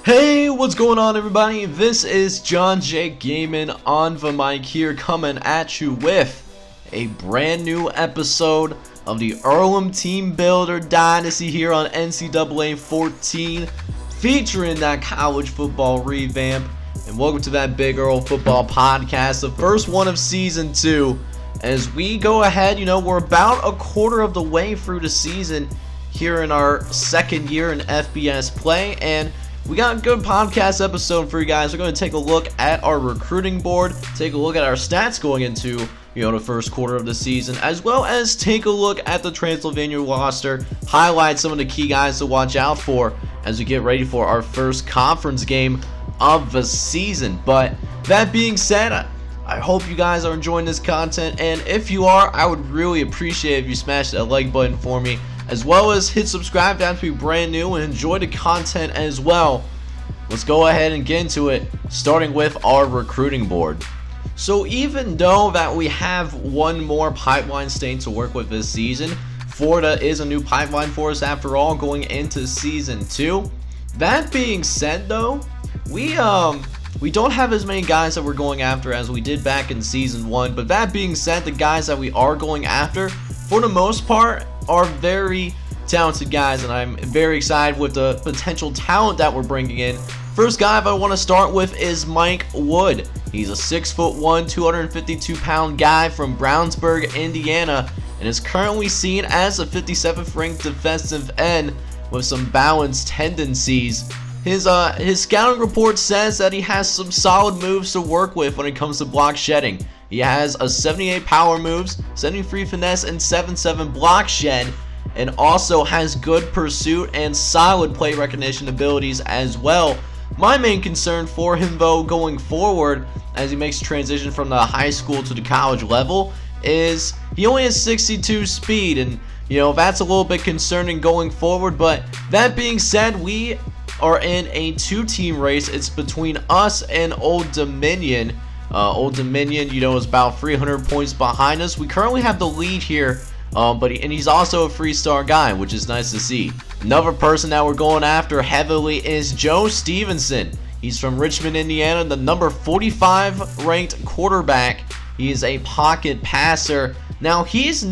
Hey, what's going on, everybody? This is John J. Gaming on the mic here, coming at you with a brand new episode of the Earl Team Builder Dynasty here on NCAA 14, featuring that college football revamp. And welcome to that Big Earl Football Podcast, the first one of Season 2. As we go ahead, we're about a quarter of the way through the season here in our second year in FBS play, and we got a good podcast episode for you guys. We're going to take a look at our recruiting board, take a look at our stats going into the first quarter of the season, as well as take a look at the Transylvania roster, highlight some of the key guys to watch out for as we get ready for our first conference game of the season. But that being said, I hope you guys are enjoying this content, and if you are, I would really appreciate if you smash that like button for me, as well as hit subscribe down to be brand new and enjoy the content as well. Let's go ahead and get into it, starting with our recruiting board. So even though that we have one more pipeline state to work with this season, Florida is a new pipeline for us after all going into season 2. That being said though, we don't have as many guys that we're going after as we did back in season 1, but that being said, the guys that we are going after, for the most part, are very talented guys, and I'm very excited with the potential talent that we're bringing in. First guy I want to start with is Mike Wood. He's a 6'1", 252-pound guy from Brownsburg, Indiana, and is currently seen as a 57th ranked defensive end with some balanced tendencies. His scouting report says that he has some solid moves to work with when it comes to block shedding. He has a 78 power moves, 73 finesse, and 77 block shed, and also has good pursuit and solid play recognition abilities as well. My main concern for him though going forward as he makes a transition from the high school to the college level is he only has 62 speed, and that's a little bit concerning going forward. But that being said, we are in a 2-team race. It's between us and Old Dominion. Old Dominion, is about 300 points behind us. We currently have the lead here, but he's also a 3-star guy, which is nice to see. Another person that we're going after heavily is Joe Stevenson. He's from Richmond, Indiana, the number 45 ranked quarterback. He is a pocket passer. Now, he's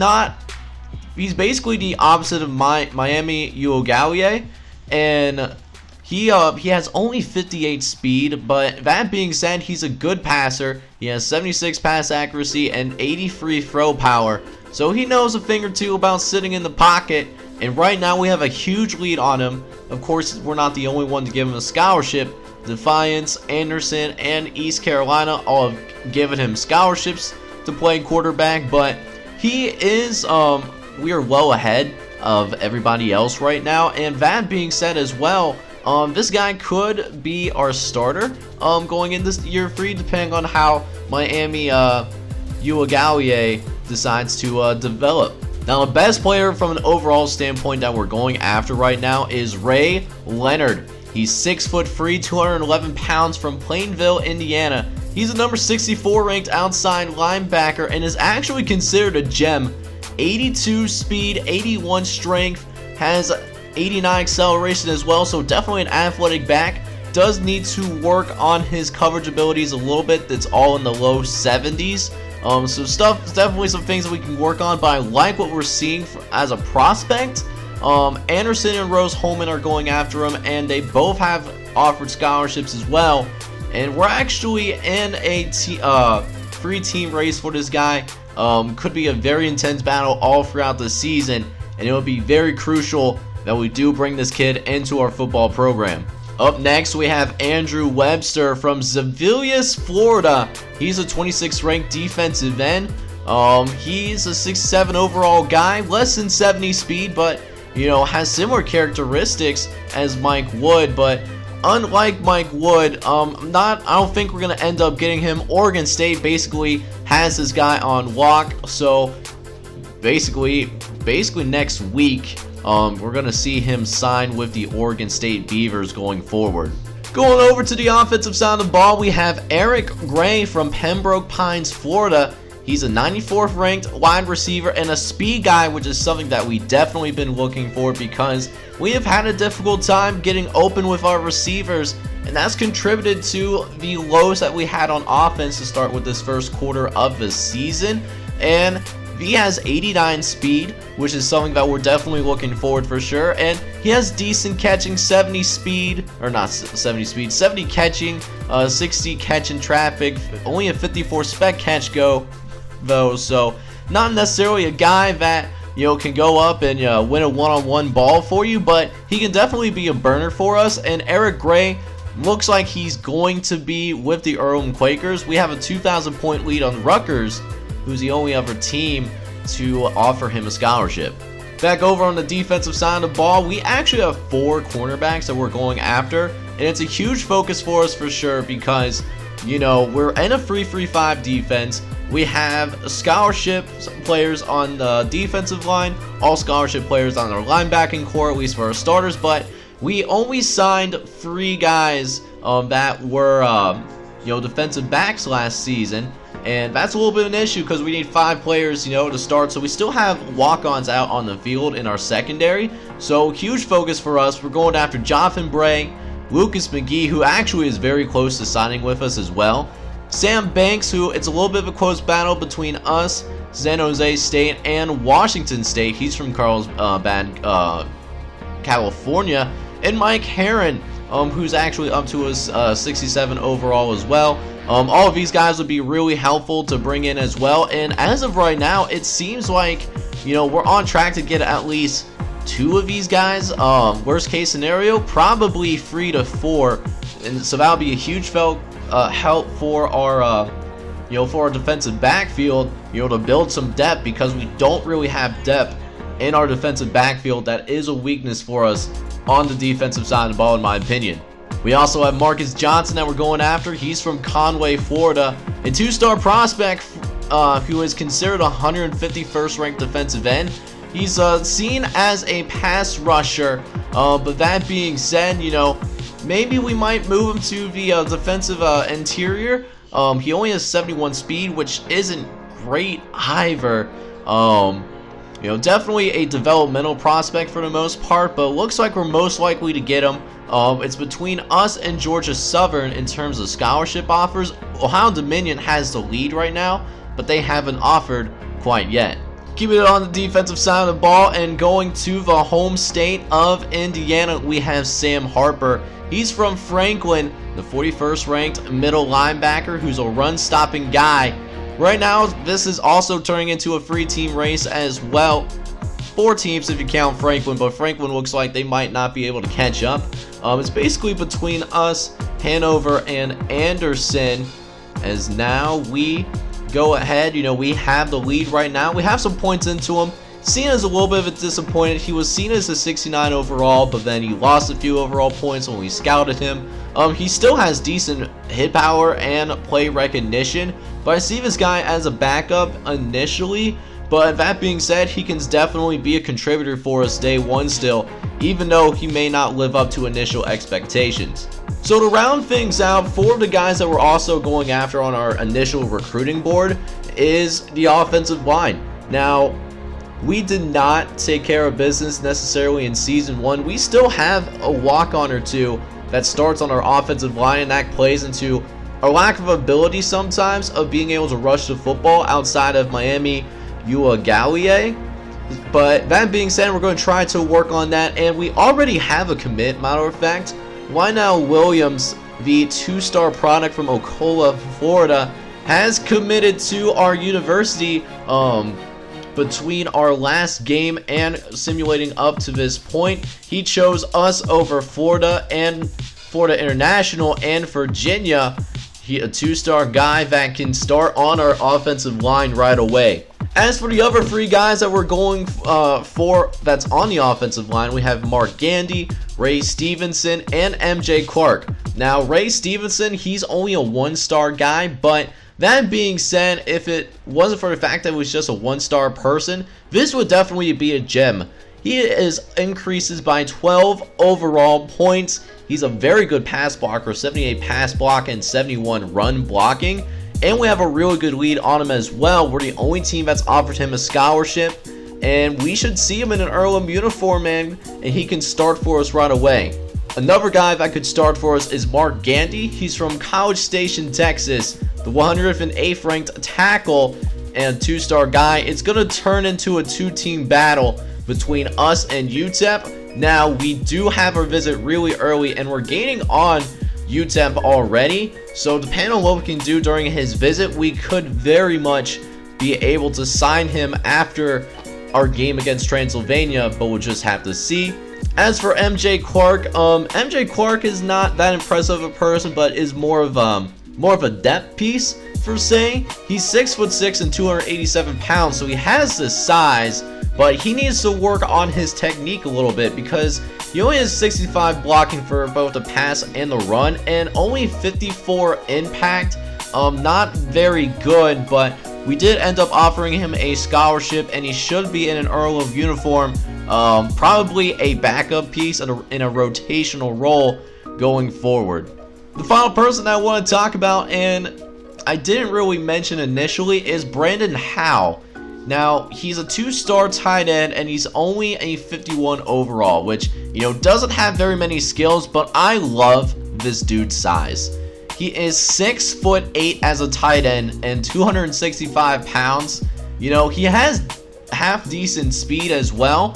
basically the opposite of Miami Uogalie, and he has only 58 speed, but that being said, he's a good passer. He has 76 pass accuracy and 83 throw power, so he knows a thing or two about sitting in the pocket, and right now we have a huge lead on him. Of course, we're not the only one to give him a scholarship. Defiance, Anderson, and East Carolina all have given him scholarships to play quarterback, but he is, we are well ahead of everybody else right now. And that being said as well, this guy could be our starter going into year 3, depending on how Miami Uogalie decides to develop. Now, the best player from an overall standpoint that we're going after right now is Ray Leonard. He's 6'3", 211 pounds from Plainville, Indiana. He's a number 64 ranked outside linebacker and is actually considered a gem. 82 speed, 81 strength, has 89 acceleration as well, so definitely an athletic back. Does need to work on his coverage abilities a little bit. That's all in the low 70s. So definitely some things that we can work on, but I like what we're seeing as a prospect. Anderson and Rose Holman are going after him, and they both have offered scholarships as well. And we're actually in a 3-team race for this guy. Could be a very intense battle all throughout the season, and it will be very crucial that we do bring this kid into our football program. Up next, we have Andrew Webster from Zevillius, Florida. He's a 26th ranked defensive end. He's a 6'7" overall guy, less than 70 speed, but has similar characteristics as Mike Wood. But unlike Mike Wood, I don't think we're gonna end up getting him. Oregon State basically has this guy on lock, so basically next week, we're going to see him sign with the Oregon State Beavers going forward. Going over to the offensive side of the ball, we have Eric Gray from Pembroke Pines, Florida. He's a 94th ranked wide receiver and a speed guy, which is something that we definitely been looking for because we have had a difficult time getting open with our receivers, and that's contributed to the lows that we had on offense to start with this first quarter of the season. And he has 89 speed, which is something that we're definitely looking forward for sure. And he has decent catching, 70 speed, or not 70 speed, 70 catching, 60 catch in traffic, only a 54 spec catch go though. So not necessarily a guy that, you know, can go up and win a one-on-one ball for you, but he can definitely be a burner for us. And Eric Gray looks like he's going to be with the Earl Quakers. We have a 2,000 point lead on Rutgers, who's the only other team to offer him a scholarship. Back over on the defensive side of the ball, we actually have 4 cornerbacks that we're going after, and it's a huge focus for us for sure because, you know, we're in a 3-3-5 defense. We have scholarship players on the defensive line, all scholarship players on our linebacking core, at least for our starters, but we only signed 3 guys that were, you know, defensive backs last season. And that's a little bit of an issue because we need 5 players, you know, to start. So we still have walk-ons out on the field in our secondary. So huge focus for us. We're going after Jonathan Bray, Lucas McGee, who actually is very close to signing with us as well. Sam Banks, who it's a little bit of a close battle between us, San Jose State, and Washington State. He's from Carlsbad, California. And Mike Herron, who's actually up to a 67 overall as well. All of these guys would be really helpful to bring in as well. And as of right now, it seems like, you know, we're on track to get at least 2 of these guys. Worst case scenario, probably 3 to 4. And so that'll be a huge help for our, you know, for our defensive backfield, you know, to build some depth because we don't really have depth in our defensive backfield. That is a weakness for us on the defensive side of the ball, in my opinion. We also have Marcus Johnson that we're going after. He's from Conway, Florida, a 2-star prospect who is considered 151st ranked defensive end. He's seen as a pass rusher, but that being said, you know, maybe we might move him to the defensive interior. He only has 71 speed, which isn't great either. You know, definitely a developmental prospect for the most part, but looks like we're most likely to get him. It's between us and Georgia Southern in terms of scholarship offers. Ohio Dominion has the lead right now, but they haven't offered quite yet. Keeping it on the defensive side of the ball and going to the home state of Indiana, we have Sam Harper. He's from Franklin, the 41st ranked middle linebacker who's a run-stopping guy. Right now, this is also turning into a 3-team race as well. 4 teams if you count Franklin, but Franklin looks like they might not be able to catch up. It's basically between us, Hanover, and Anderson, as now we go ahead. You know, we have the lead right now. We have some points into him. Seen as a little bit of a disappointment. He was seen as a 69 overall, but then he lost a few overall points when we scouted him. He still has decent hit power and play recognition, but I see this guy as a backup initially. But that being said, he can definitely be a contributor for us day one still, even though he may not live up to initial expectations. So to round things out, 4 of the guys that we're also going after on our initial recruiting board is the offensive line. Now, we did not take care of business necessarily in season 1. We still have a walk-on or 2 that starts on our offensive line, and that plays into our lack of ability sometimes of being able to rush the football outside of Miami Uiagalelei. But that being said, we're going to try to work on that, and we already have a commit. Matter of fact, Lionel Williams, the 2-star product from Ocala, Florida, has committed to our university between our last game and simulating up to this point. He chose us over Florida and Florida International and Virginia. He a 2-star guy that can start on our offensive line right away. As for the other 3 guys that we're going for that's on the offensive line, we have Mark Gandy, Ray Stevenson, and MJ Clark. Now, Ray Stevenson, he's only a 1-star guy, but that being said, if it wasn't for the fact that it was just a 1-star person, this would definitely be a gem. He increases by 12 overall points. He's a very good pass blocker, 78 pass block and 71 run blocking. and we have a really good lead on him as well. We're the only team that's offered him a scholarship, and we should see him in an Earl uniform, man, and he can start for us right away. Another guy that could start for us is Mark Gandy. He's from College Station, Texas, the 108th ranked tackle and 2-star guy. It's going to turn into a 2-team battle between us and UTEP. Now, we do have our visit really early, and we're gaining on UTEP already. So, depending on what we can do during his visit, we could very much be able to sign him after our game against Transylvania, but we'll just have to see. As for MJ Clark, MJ Clark is not that impressive a person, but is more of a depth piece per se. He's 6'6" and 287 pounds, so he has the size, but he needs to work on his technique a little bit because he only has 65 blocking for both the pass and the run, and only 54 impact. Not very good, but we did end up offering him a scholarship, and he should be in an Earl uniform. Probably a backup piece in a rotational role going forward. The final person I want to talk about, and I didn't really mention initially, is Brandon Howe. Now, he's a 2-star tight end, and he's only a 51 overall, which, doesn't have very many skills, but I love this dude's size. He is 6'8" as a tight end and 265 pounds. He has half decent speed as well.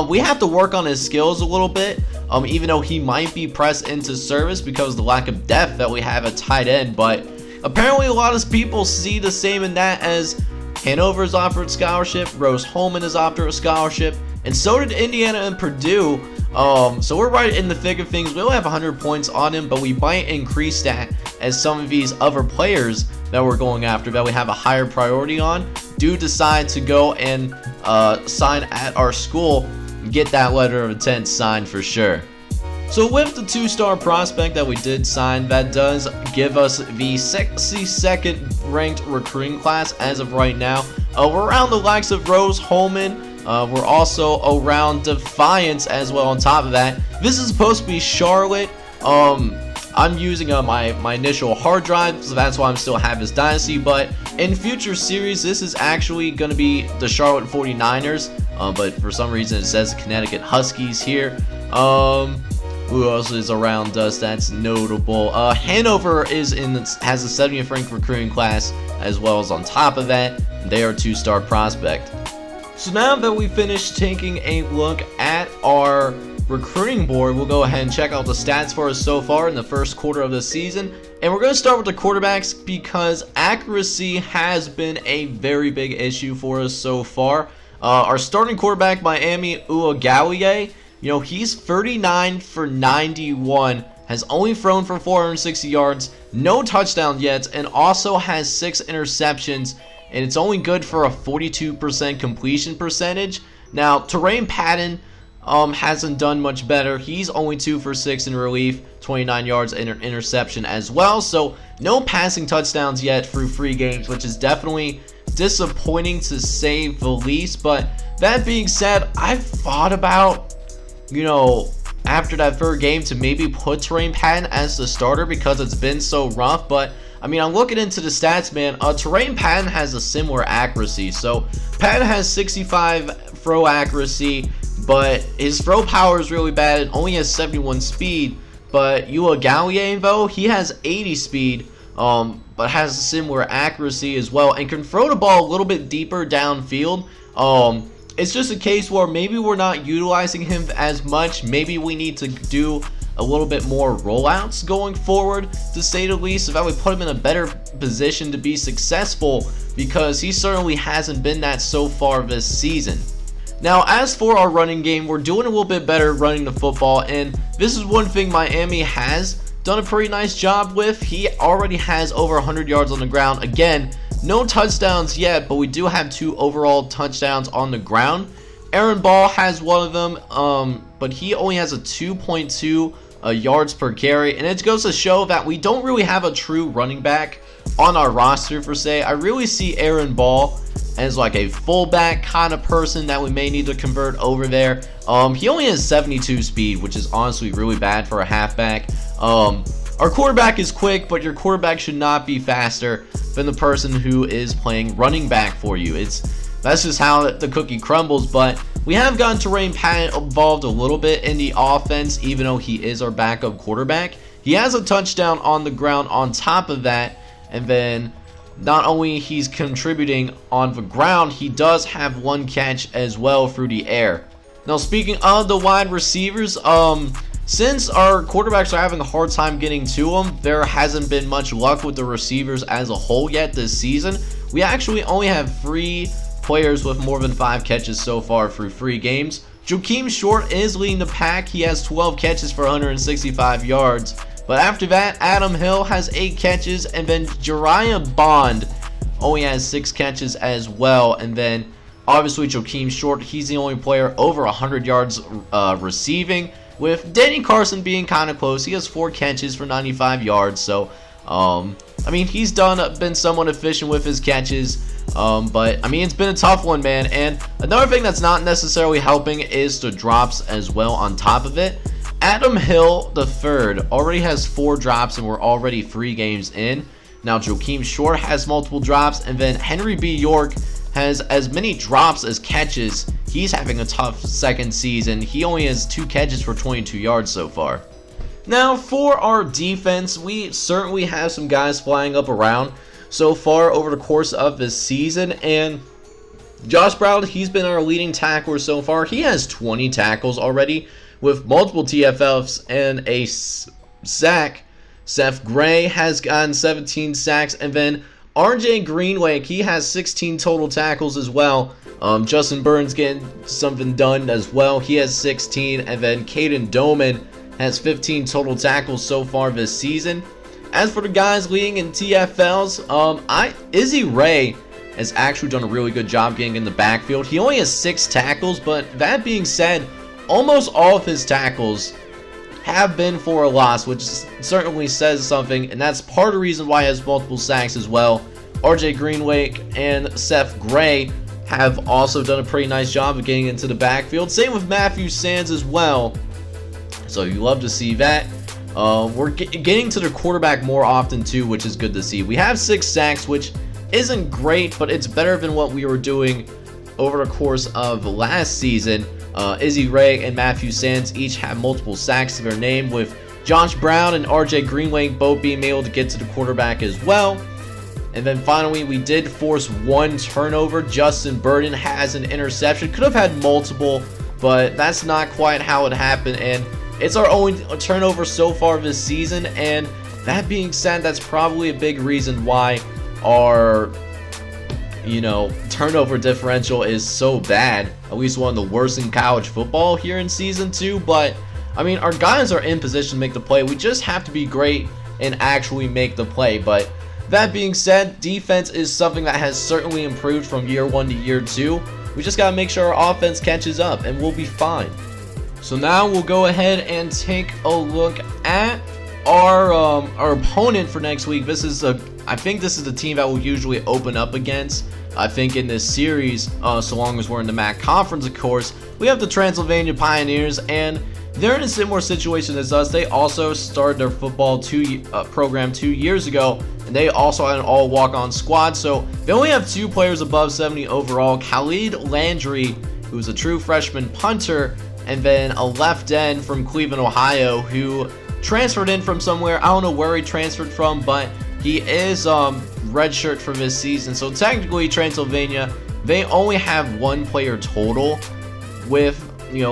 We have to work on his skills a little bit, even though he might be pressed into service because of the lack of depth that we have at tight end. But apparently a lot of people see the same in that, as Hanover is offered scholarship, Rose-Hulman is offered a scholarship, and so did Indiana and Purdue. So we're right in the thick of things. We only have 100 points on him, but we might increase that as some of these other players that we're going after that we have a higher priority on do decide to go and sign at our school and get that letter of intent signed for sure. So with the 2-star prospect that we did sign, that does give us the 62nd ranked recruiting class as of right now. We're around the likes of Rose-Hulman. We're also around Defiance as well on top of that. This is supposed to be Charlotte. I'm using my initial hard drive, so that's why I'm still have this dynasty. But in future series, this is actually going to be the Charlotte 49ers. But for some reason, it says Connecticut Huskies here. Who else is around us that's notable? Hanover has the 70th ranked recruiting class, as well as on top of that, they are a 2-star prospect. So now that we finished taking a look at our recruiting board, we'll go ahead and check out the stats for us so far in the first quarter of the season. And we're going to start with the quarterbacks because accuracy has been a very big issue for us so far. Our starting quarterback, Miami Uagawie, he's 39 for 91, has only thrown for 460 yards, no touchdown yet, and also has 6 interceptions, and it's only good for a 42% completion percentage. Now, Terrain Patton hasn't done much better. He's only 2 for 6 in relief, 29 yards and an interception as well. So no passing touchdowns yet through 3 games, which is definitely disappointing to say the least. But that being said, I've thought about, after that 3rd game to maybe put Terrain Patton as the starter because it's been so rough. But I'm looking into the stats, man. Terrain Patton has a similar accuracy. So Patton has 65 throw accuracy, but his throw power is really bad. It only has 71 speed. But Uagawie, though, he has 80 speed, but has a similar accuracy as well, and can throw the ball a little bit deeper downfield. It's just a case where maybe we're not utilizing him as much. Maybe we need to do a little bit more rollouts going forward, to say the least, so that we put him in a better position to be successful, because he certainly hasn't been that so far this season. Now, as for our running game, we're doing a little bit better running the football, and this is one thing Miami has done a pretty nice job with. He already has over 100 yards on the ground. Again, no touchdowns yet, but we do have 2 overall touchdowns on the ground. Aaron Ball has one of them, but he only has a 2.2 yards per carry, and it goes to show that we don't really have a true running back on our roster per se. I really see Aaron Ball as like a fullback kind of person that we may need to convert over there. He only has 72 speed, which is honestly really bad for a halfback. our quarterback is quick, but your quarterback should not be faster than the person who is playing running back for you. That's just how the cookie crumbles. But we have gotten Terrain Patton involved a little bit in the offense, even though he is our backup quarterback. He has a touchdown on the ground on top of that, and then not only he's contributing on the ground, he does have one catch as well through the air. Now, speaking of the wide receivers, since our quarterbacks are having a hard time getting to them, there hasn't been much luck with the receivers as a whole yet this season. We actually only have 3 players with more than 5 catches so far through 3 games. Jakeem Short is leading the pack. He has 12 catches for 165 yards. But after that, Adam Hill has 8 catches, and then Jariah Bond only has 6 catches as well. And then obviously Jakeem Short, he's the only player over 100 yards receiving, with Danny Carson being kind of close. He has 4 catches for 95 yards. So I mean, he's been somewhat efficient with his catches. But I mean, it's been a tough one, man. And another thing that's not necessarily helping is the drops as well on top of it. Adam Hill III already has 4 drops, and we're already 3 games in. Now Jakeem Short has multiple drops, and then Henry B. York has as many drops as catches. He's having a tough second season. He only has 2 catches for 22 yards so far. Now for our defense, we certainly have some guys flying up around so far over the course of this season, and Josh Brown, he's been our leading tackler so far. He has 20 tackles already with multiple TFLs and a sack. Seth Gray has gotten 17 sacks, and then RJ Greenway, he has 16 total tackles as well. Justin Burns getting something done as well. He has 16, and then Caden Doman has 15 total tackles so far this season. As for the guys leading in TFLs, Izzy Ray has actually done a really good job getting in the backfield. He only has 6 tackles, but that being said, almost all of his tackles have been for a loss, which certainly says something, and that's part of the reason why he has multiple sacks as well. RJ Greenway and Seth Gray have also done a pretty nice job of getting into the backfield. Same with Matthew Sands as well. So you love to see that. We're getting to the quarterback more often too, which is good to see. We have 6 sacks, which isn't great, but it's better than what we were doing over the course of last season. Izzy Ray and Matthew Sands each have multiple sacks to their name, with Josh Brown and RJ Greenway both being able to get to the quarterback as well. And then finally, we did force 1 turnover. Justin Burden has an interception. Could have had multiple, but that's not quite how it happened, and it's our only turnover so far this season. And that being said, that's probably a big reason why our turnover differential is so bad. At least one of the worst in college football here in season 2. But I mean, our guys are in position to make the play. We just have to be great and actually make the play. But that being said, defense is something that has certainly improved from year 1 to year 2. We just gotta make sure our offense catches up, and we'll be fine. So now we'll go ahead and take a look at our opponent for next week. I think this is the team that we'll usually open up against. I think in this series, so long as we're in the MAC conference, of course. We have the Transylvania Pioneers, and they're in a similar situation as us. They also started their football program 2 years ago, and they also had an all walk-on squad. So they only have 2 players above 70 overall. Khalid Landry, who is a true freshman punter, and then a left end from Cleveland, Ohio, who transferred in from somewhere. I don't know where he transferred from, but he is redshirt for this season. So technically, Transylvania, they only have 1 player total with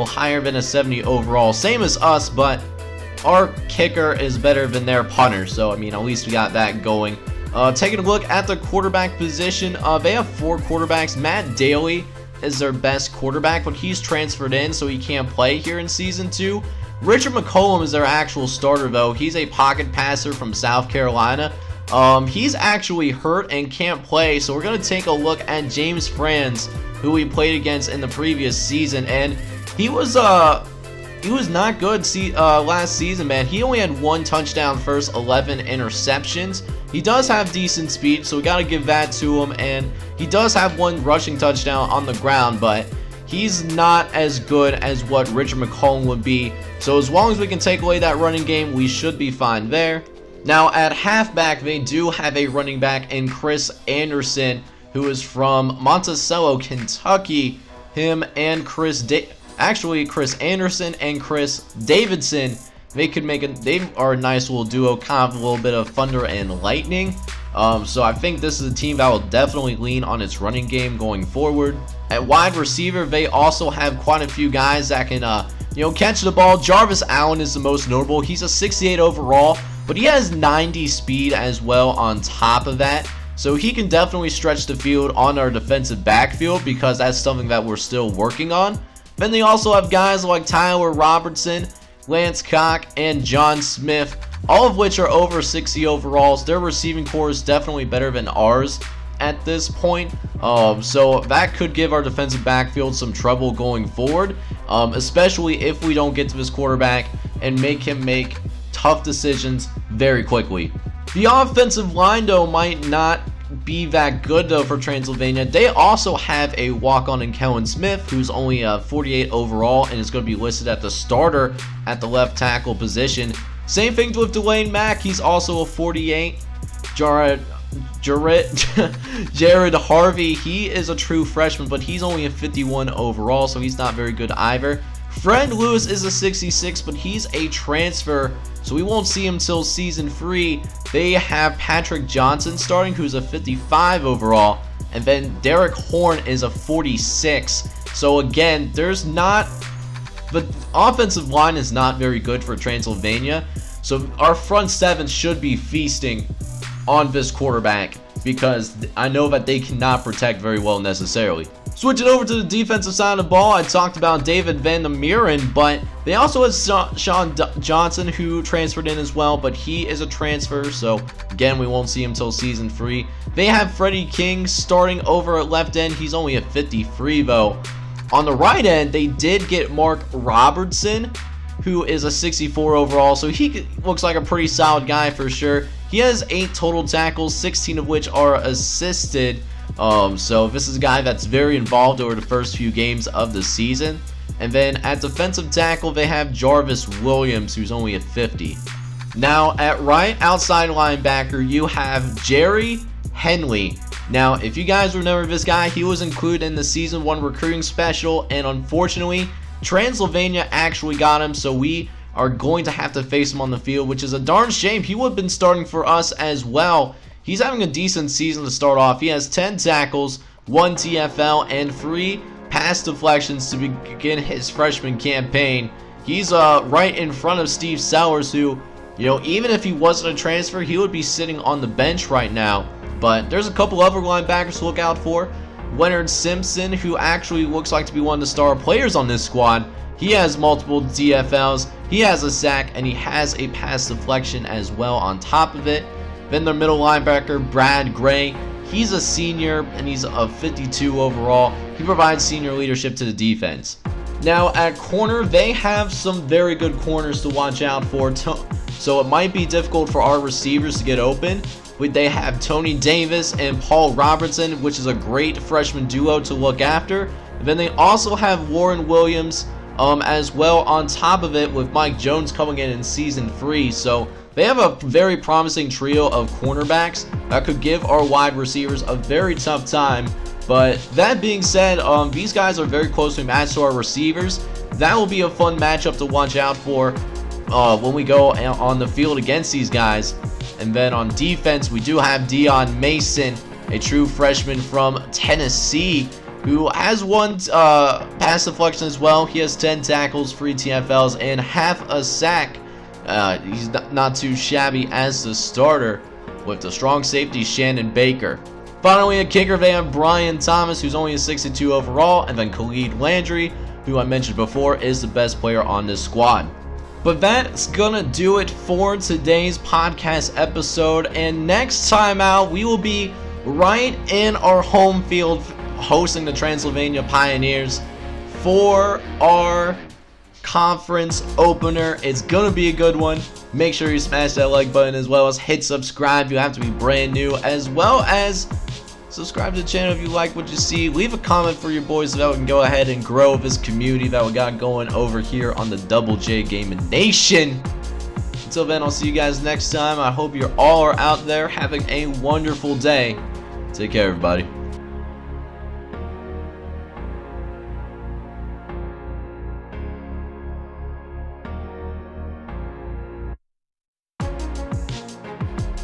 higher than a 70 overall, same as us, but our kicker is better than their punter. So I mean, at least we got that going. Taking a look at the quarterback position, they have 4 quarterbacks. Matt Daly is their best quarterback, but he's transferred in, so he can't play here in season 2. Richard McCollum is their actual starter, though. He's a pocket passer from South Carolina. He's actually hurt and can't play, so we're going to take a look at James Franz, who we played against in the previous season, and he was not good last season, man. He only had 1 touchdown, first 11 interceptions. He does have decent speed, so we got to give that to him, and he does have 1 rushing touchdown on the ground, but he's not as good as what Richard McCollum would be. So as long as we can take away that running game, we should be fine there. Now at halfback, they do have a running back in Chris Anderson, who is from Monticello, Kentucky. Him and Chris Anderson and Chris Davidson, they are a nice little duo, kind of a little bit of thunder and lightning. So I think this is a team that will definitely lean on its running game going forward. At wide receiver, they also have quite a few guys that can catch the ball. Jarvis Allen is the most notable. He's a 68 overall, but he has 90 speed as well on top of that. So he can definitely stretch the field on our defensive backfield, because that's something that we're still working on. Then they also have guys like Tyler Robertson, Lance Cock, and John Smith, all of which are over 60 overalls. Their receiving core is definitely better than ours at this point. So that could give our defensive backfield some trouble going forward, especially if we don't get to this quarterback and make him make tough decisions very quickly. The offensive line, though, might not be that good, though, for Transylvania. They also have a walk-on in Kellen Smith, who's only a 48 overall and is going to be listed at the starter at the left tackle position. Same thing with Delane Mack. He's also a 48. Jared Harvey, he is a true freshman, but he's only a 51 overall, so he's not very good either. Fred Lewis is a 66, but he's a transfer, so we won't see him till season 3. They have Patrick Johnson starting, who's a 55 overall, and then Derek Horn is a 46. So again, the offensive line is not very good for Transylvania, so our front seven should be feasting on this quarterback, because I know that they cannot protect very well necessarily. Switching over to the defensive side of the ball, I talked about David Van der Meuren, but they also have Sean Johnson, who transferred in as well, but he is a transfer, so again, we won't see him till season 3. They have Freddie King starting over at left end. He's only a 53 though. On the right end, they did get Mark Robertson, who is a 64 overall, so he looks like a pretty solid guy for sure. He has 8 total tackles, 16 of which are assisted. So this is a guy that's very involved over the first few games of the season. And then at defensive tackle, they have Jarvis Williams, who's only at 50. Now at right outside linebacker, you have Jerry Henley. Now, if you guys remember this guy, he was included in the season 1 recruiting special, and unfortunately, Transylvania actually got him, so we are going to have to face him on the field, which is a darn shame. He would have been starting for us as well. He's having a decent season to start off. He has 10 tackles, 1 TFL, and 3 pass deflections to begin his freshman campaign. He's right in front of Steve Sellers, who, even if he wasn't a transfer, he would be sitting on the bench right now. But there's a couple other linebackers to look out for. Leonard Simpson, who actually looks like to be one of the star players on this squad. He has multiple DFLs, he has a sack, and he has a pass deflection as well on top of it. Then their middle linebacker, Brad Gray, he's a senior and he's a 52 overall. He provides senior leadership to the defense. Now at corner, they have some very good corners to watch out for, so it might be difficult for our receivers to get open. They have Tony Davis and Paul Robertson, which is a great freshman duo to look after. And then they also have Warren Williams as well on top of it, with Mike Jones coming in season 3. So they have a very promising trio of cornerbacks that could give our wide receivers a very tough time. But that being said, these guys are very closely matched to our receivers. That will be a fun matchup to watch out for when we go on the field against these guys. And then on defense, we do have Dion Mason, a true freshman from Tennessee, who has 1 pass deflection as well. He has 10 tackles, 3 TFLs, and half a sack. He's not too shabby as the starter, with the strong safety Shannon Baker. Finally, a kicker, they have Brian Thomas, who's only a 62 overall, and then Khalid Landry, who I mentioned before is the best player on this squad. But that's gonna do it for today's podcast episode, and next time out we will be right in our home field hosting the Transylvania Pioneers for our conference opener. It's gonna be a good one. Make sure you smash that like button, as well as hit subscribe. You have to be brand new, as well as subscribe to the channel if you like what you see. Leave a comment for your boys so that we can go ahead and grow this community that we got going over here on the Double J Gaming Nation. Until then, I'll see you guys next time. I hope you all are out there having a wonderful day. Take care, everybody.